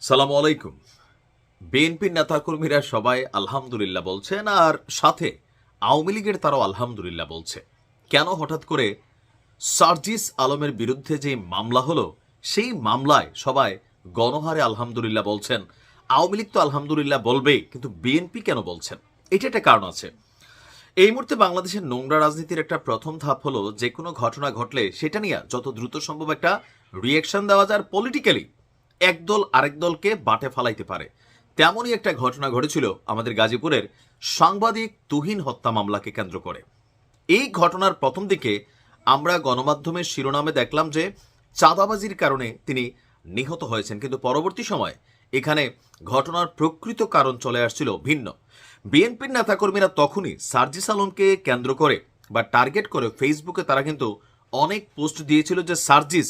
সালামু আলাইকুম। বিএনপির নেতাকর্মীরা সবাই আলহামদুলিল্লাহ বলছেন, আর সাথে আওয়ামী লীগের তারাও আলহামদুলিল্লাহ বলছে। কেন হঠাৎ করে সার্জিস আলমের বিরুদ্ধে যে মামলা হলো, সেই মামলায় সবাই গণহারে আলহামদুলিল্লাহ বলছেন? আওয়ামী লীগ তো আলহামদুলিল্লাহ বলবেই, কিন্তু বিএনপি কেন বলছেন? এটা একটা কারণ আছে। এই মুহূর্তে বাংলাদেশের নোংরা রাজনীতির একটা প্রথম ধাপ হলো, যে কোনো ঘটনা ঘটলে সেটা নিয়ে যত দ্রুত সম্ভব একটা রিয়েকশন দেওয়া যায়, পলিটিক্যালি একদল আরেক দলকে বাটে ফালাইতে পারে। তেমনই একটা ঘটনা ঘটেছিল আমাদের গাজীপুরের সাংবাদিক তুহিন হত্যা মামলাকে কেন্দ্র করে। এই ঘটনার প্রথম দিকে আমরা গণমাধ্যমের শিরোনামে দেখলাম যে চাঁদাবাজির কারণে তিনি নিহত হয়েছেন, কিন্তু পরবর্তী সময় এখানে ঘটনার প্রকৃত কারণ চলে আসছিল ভিন্ন। বিএনপির নেতাকর্মীরা তখনই সার্জিস আলমকে কেন্দ্র করে বা টার্গেট করে ফেসবুকে তারা কিন্তু অনেক পোস্ট দিয়েছিল যে সার্জিস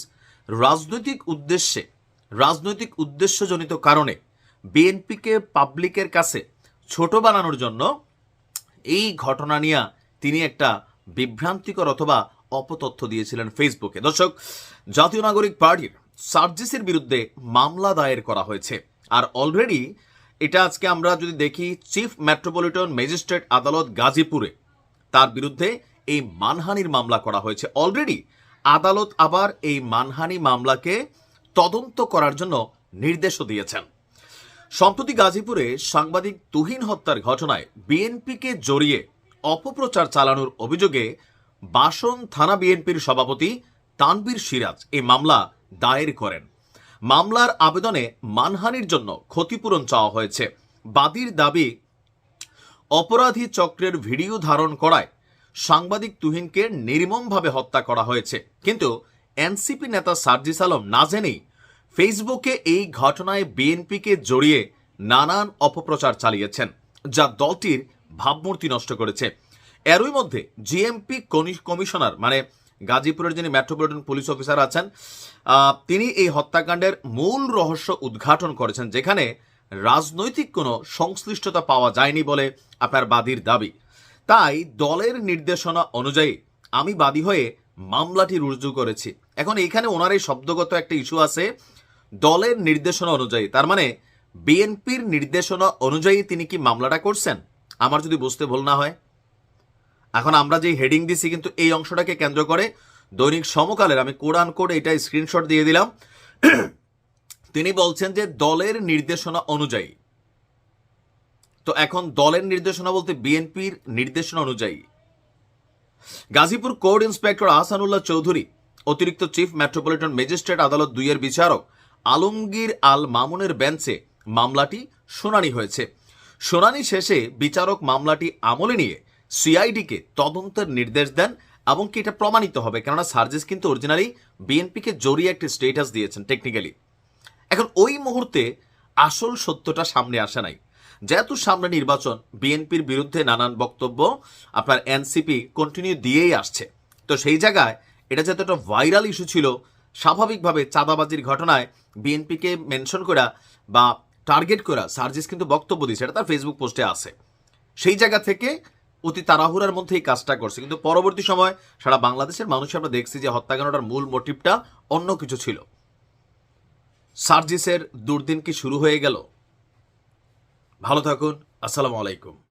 রাজনৈতিক উদ্দেশ্যজনিত কারণে বিএনপিকে পাবলিকের কাছে ছোট বানানোর জন্য এই ঘটনা নিয়ে তিনি একটা বিভ্রান্তিকর অথবা অপতথ্য দিয়েছিলেন ফেসবুকে। দর্শক, জাতীয় নাগরিক পার্টির সার্জিসের বিরুদ্ধে মামলা দায়ের করা হয়েছে, আর অলরেডি এটা আজকে আমরা যদি দেখি, চিফ মেট্রোপলিটন ম্যাজিস্ট্রেট আদালত গাজীপুরে তার বিরুদ্ধে এই মানহানির মামলা করা হয়েছে। অলরেডি আদালত আবার এই মানহানি মামলাকে তদন্ত করার জন্য নির্দেশও দিয়েছেন। সম্প্রতি গাজীপুরে সাংবাদিক তুহিন হত্যার ঘটনায় বিএনপিকে জড়িয়ে অপপ্রচার চালানোর অভিযোগে বাসন থানা বিএনপির সভাপতি তানভীর সিরাজ এই মামলা দায়ের করেন। মামলার আবেদনে মানহানির জন্য ক্ষতিপূরণ চাওয়া হয়েছে। বাদীর দাবি, অপরাধী চক্রের ভিডিও ধারণ করায় সাংবাদিক তুহিনকে নির্মমভাবে হত্যা করা হয়েছে, কিন্তু এনসিপি নেতা সার্জিস আলম না জেনেই ফেসবুকে এই ঘটনায় বিএনপিকে জড়িয়ে নানান অপপ্রচার চালিয়েছেন, যা দলটির ভাবমূর্তি নষ্ট করেছে। এরই মধ্যে জিএমপি কমিশনার, মানে গাজীপুরের যিনি মেট্রোপলিটন পুলিশ অফিসার আছেন, তিনি এই হত্যাকাণ্ডের মূল রহস্য উদ্ঘাটন করেছেন, যেখানে রাজনৈতিক কোনো সংশ্লিষ্টতা পাওয়া যায়নি বলে আপনার বাদীর দাবি। তাই দলের নির্দেশনা অনুযায়ী আমি বাদী হয়ে মামলাটি রুজু করেছি। এখন এইখানে ওনার এই শব্দগত একটা ইস্যু আছে, দলের নির্দেশনা অনুযায়ী, তার মানে বিএনপির নির্দেশনা অনুযায়ী তিনি কি মামলাটা করছেন? আমার যদি বুঝতে ভুল না হয়। এখন আমরা যে হেডিং দিছি, কিন্তু এই অংশটাকে কেন্দ্র করে দৈনিক সমকালের আমি কোরআন কোড এটা স্ক্রিনশট দিয়ে দিলাম। তিনি বলছেন যে দলের নির্দেশনা অনুযায়ী। তো এখন দলের নির্দেশনা বলতে বিএনপির নির্দেশনা অনুযায়ী গাজীপুর কোর্ট ইন্সপেক্টর আহসানুল্লাহ চৌধুরী, অতিরিক্ত চিফ মেট্রোপলিটন ম্যাজিস্ট্রেট আদালত 2 এর বিচারক আলমগীর আল মামুনের বেঞ্চে মামলাটি শুনানি হয়েছে। শুনানি শেষে বিচারক মামলাটি আমলে নিয়ে সিআইডিকে তদন্তের নির্দেশ দেন, এবং কি এটা প্রমাণিত হবে, কেননা সার্জিস কিন্তু অরিজিনালি বিএনপিকে জড়িয়ে একটি স্টেটাস দিয়েছেন টেকনিক্যালি। এখন ওই মুহূর্তে আসল সত্যটা সামনে আসে নাই, যেহেতু সামনে নির্বাচন, বিএনপির বিরুদ্ধে নানান বক্তব্য আপনার এনসিপি কন্টিনিউ দিয়েই আসছে। তো সেই জায়গায় এটা যেহেতু একটা ভাইরাল ইস্যু ছিল, স্বাভাবিকভাবে চাঁদাবাজির ঘটনায় বিএনপিকে মেনশন করা বা টার্গেট করা সার্জিস কিন্তু বক্তব্য দিচ্ছে, এটা তার ফেসবুক পোস্টে আছে। সেই জায়গা থেকে অতি তাড়াহুড়ার মধ্যে এই কাজটা করছে, কিন্তু পরবর্তী সময় সারা বাংলাদেশের মানুষ আমরা দেখছি যে হত্যাকাণ্ডটার মূল মোটিভটা অন্য কিছু ছিল। সার্জিসের দুর্দিন কি শুরু হয়ে গেল? ভালো থাকুন। আসসালামু আলাইকুম।